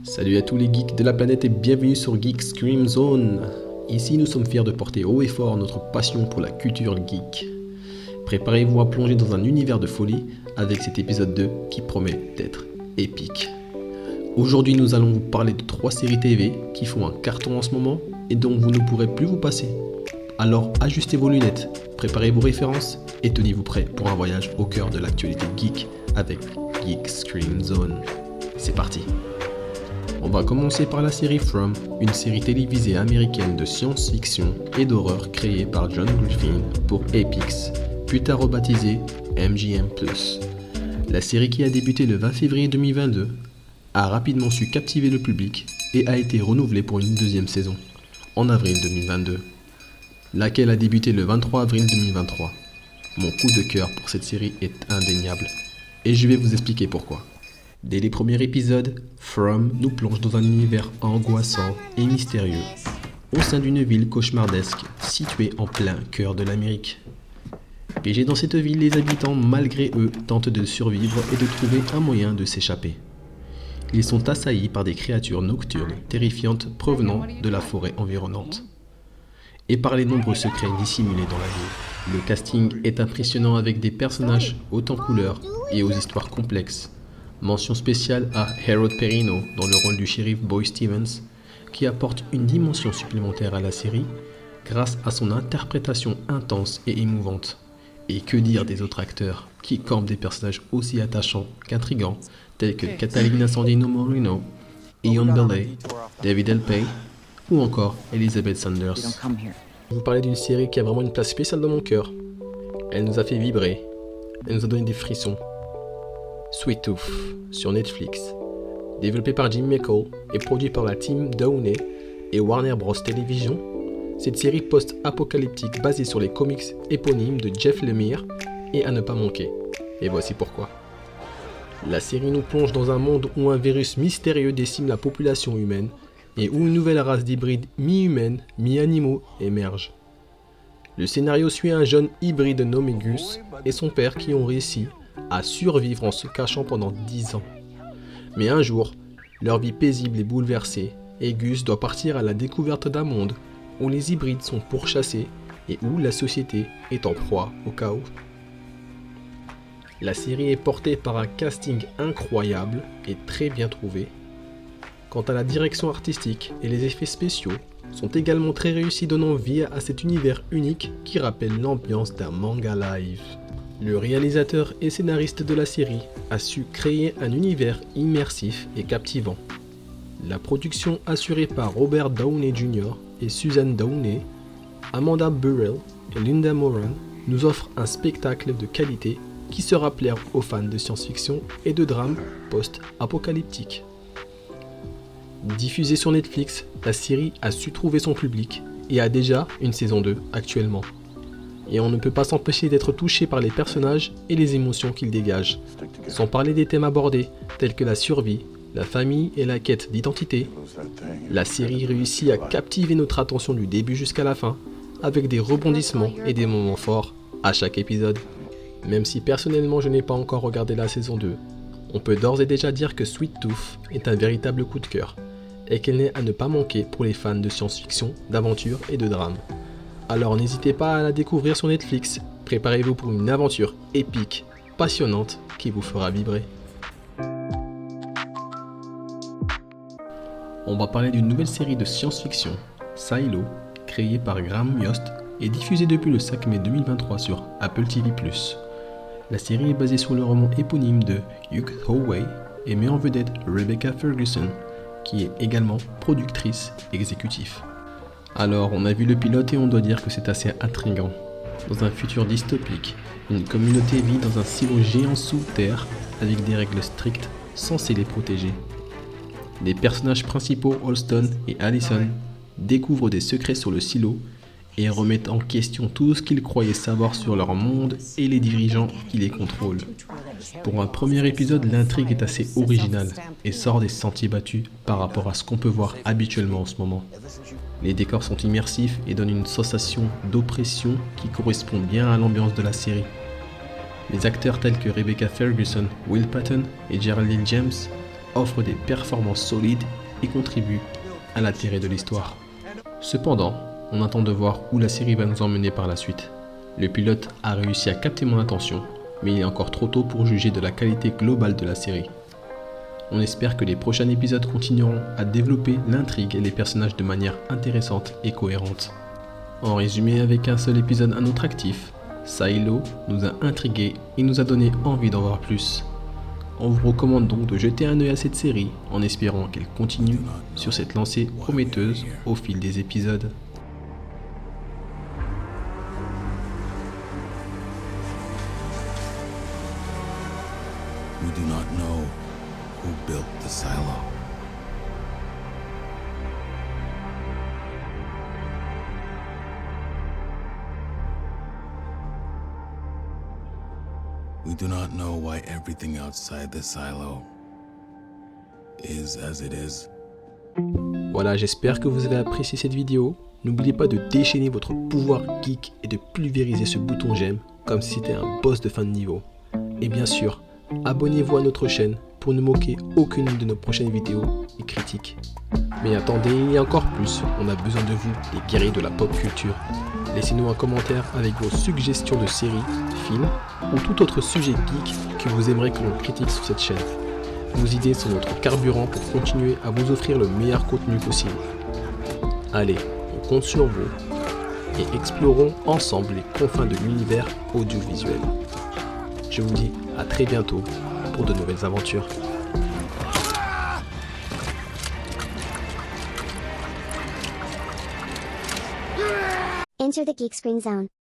Salut à tous les geeks de la planète et bienvenue sur Geek Scream Zone. Ici nous sommes fiers de porter haut et fort notre passion pour la culture geek. Préparez-vous à plonger dans un univers de folie avec cet épisode 2 qui promet d'être épique. Aujourd'hui nous allons vous parler de 3 séries TV qui font un carton en ce moment et dont vous ne pourrez plus vous passer. Alors ajustez vos lunettes, préparez vos références et tenez-vous prêts pour un voyage au cœur de l'actualité geek avec Geek Scream Zone. C'est parti. On va commencer par la série From, une série télévisée américaine de science-fiction et d'horreur créée par John Griffin pour Epix, plus tard rebaptisée MGM+. La série qui a débuté le 20 février 2022 a rapidement su captiver le public et a été renouvelée pour une deuxième saison, en avril 2022, laquelle a débuté le 23 avril 2023. Mon coup de cœur pour cette série est indéniable, et je vais vous expliquer pourquoi. Dès les premiers épisodes, From nous plonge dans un univers angoissant et mystérieux, au sein d'une ville cauchemardesque située en plein cœur de l'Amérique. Piégés dans cette ville, les habitants, malgré eux, tentent de survivre et de trouver un moyen de s'échapper. Ils sont assaillis par des créatures nocturnes terrifiantes provenant de la forêt environnante, et par les nombreux secrets dissimulés dans la ville. Le casting est impressionnant avec des personnages hauts en couleurs et aux histoires complexes. Mention spéciale à Harold Perrineau dans le rôle du shérif Boy Stevens, qui apporte une dimension supplémentaire à la série grâce à son interprétation intense et émouvante. Et que dire des autres acteurs qui campent des personnages aussi attachants qu'intrigants tels que Catalina Sandino Moreno, Ian Bailey, David L. Pay ou encore Elizabeth Sanders. Je vais vous parler d'une série qui a vraiment une place spéciale dans mon cœur. Elle nous a fait vibrer, elle nous a donné des frissons. Sweet Tooth sur Netflix, développé par Jim McCall et produit par la team Downey et Warner Bros Television. Cette série post-apocalyptique basée sur les comics éponymes de Jeff Lemire est à ne pas manquer. Et voici pourquoi. La série nous plonge dans un monde où un virus mystérieux décime la population humaine et où une nouvelle race d'hybrides mi-humaines, mi-animaux émerge. Le scénario suit un jeune hybride nommé Gus et son père qui ont réussi à survivre en se cachant pendant 10 ans. Mais un jour, leur vie paisible est bouleversée et Gus doit partir à la découverte d'un monde où les hybrides sont pourchassés et où la société est en proie au chaos. La série est portée par un casting incroyable et très bien trouvé. Quant à la direction artistique et les effets spéciaux sont également très réussis, donnant vie à cet univers unique qui rappelle l'ambiance d'un manga live. Le réalisateur et scénariste de la série a su créer un univers immersif et captivant. La production assurée par Robert Downey Jr. et Suzanne Downey, Amanda Burrell et Linda Moran nous offre un spectacle de qualité qui sera plaire aux fans de science-fiction et de drame post-apocalyptique. Diffusée sur Netflix, la série a su trouver son public et a déjà une saison 2 actuellement. Et on ne peut pas s'empêcher d'être touché par les personnages et les émotions qu'ils dégagent, sans parler des thèmes abordés tels que la survie, la famille et la quête d'identité. La série réussit à captiver notre attention du début jusqu'à la fin, avec des rebondissements et des moments forts à chaque épisode. Même si personnellement je n'ai pas encore regardé la saison 2, on peut d'ores et déjà dire que Sweet Tooth est un véritable coup de cœur, et qu'elle n'est à ne pas manquer pour les fans de science-fiction, d'aventure et de drame. Alors n'hésitez pas à la découvrir sur Netflix, préparez-vous pour une aventure épique, passionnante, qui vous fera vibrer. On va parler d'une nouvelle série de science-fiction, Silo, créée par Graham Yost et diffusée depuis le 5 mai 2023 sur Apple TV+. La série est basée sur le roman éponyme de Hugh Howey et met en vedette Rebecca Ferguson, qui est également productrice exécutive. Alors, on a vu le pilote et on doit dire que c'est assez intriguant. Dans un futur dystopique, une communauté vit dans un silo géant sous terre avec des règles strictes censées les protéger. Les personnages principaux, Holston et Allison, découvrent des secrets sur le silo et remettent en question tout ce qu'ils croyaient savoir sur leur monde et les dirigeants qui les contrôlent. Pour un premier épisode, l'intrigue est assez originale et sort des sentiers battus par rapport à ce qu'on peut voir habituellement en ce moment. Les décors sont immersifs et donnent une sensation d'oppression qui correspond bien à l'ambiance de la série. Les acteurs tels que Rebecca Ferguson, Will Patton et Geraldine James offre des performances solides et contribue à l'intérêt de l'histoire. Cependant, on attend de voir où la série va nous emmener par la suite. Le pilote a réussi à capter mon attention, mais il est encore trop tôt pour juger de la qualité globale de la série. On espère que les prochains épisodes continueront à développer l'intrigue et les personnages de manière intéressante et cohérente. En résumé, avec un seul épisode à notre actif, Silo nous a intrigués et nous a donné envie d'en voir plus. On vous recommande donc de jeter un œil à cette série en espérant qu'elle continue sur cette lancée prometteuse au fil des épisodes. We do not know who built the silo. We do not know why everything outside the silo is as it is. Voilà, j'espère que vous avez apprécié cette vidéo. N'oubliez pas de déchaîner votre pouvoir geek et de pulvériser ce bouton j'aime comme si c'était un boss de fin de niveau. Et bien sûr, abonnez-vous à notre chaîne pour ne manquer aucune de nos prochaines vidéos et critiques. Mais attendez, il y a encore plus, on a besoin de vous, les guerriers de la pop culture. Laissez-nous un commentaire avec vos suggestions de séries, films ou tout autre sujet geek que vous aimeriez que l'on critique sur cette chaîne. Vos idées sont notre carburant pour continuer à vous offrir le meilleur contenu possible. Allez, on compte sur vous et explorons ensemble les confins de l'univers audiovisuel. Je vous dis à très bientôt pour de nouvelles aventures. Enter the Geek Screen Zone.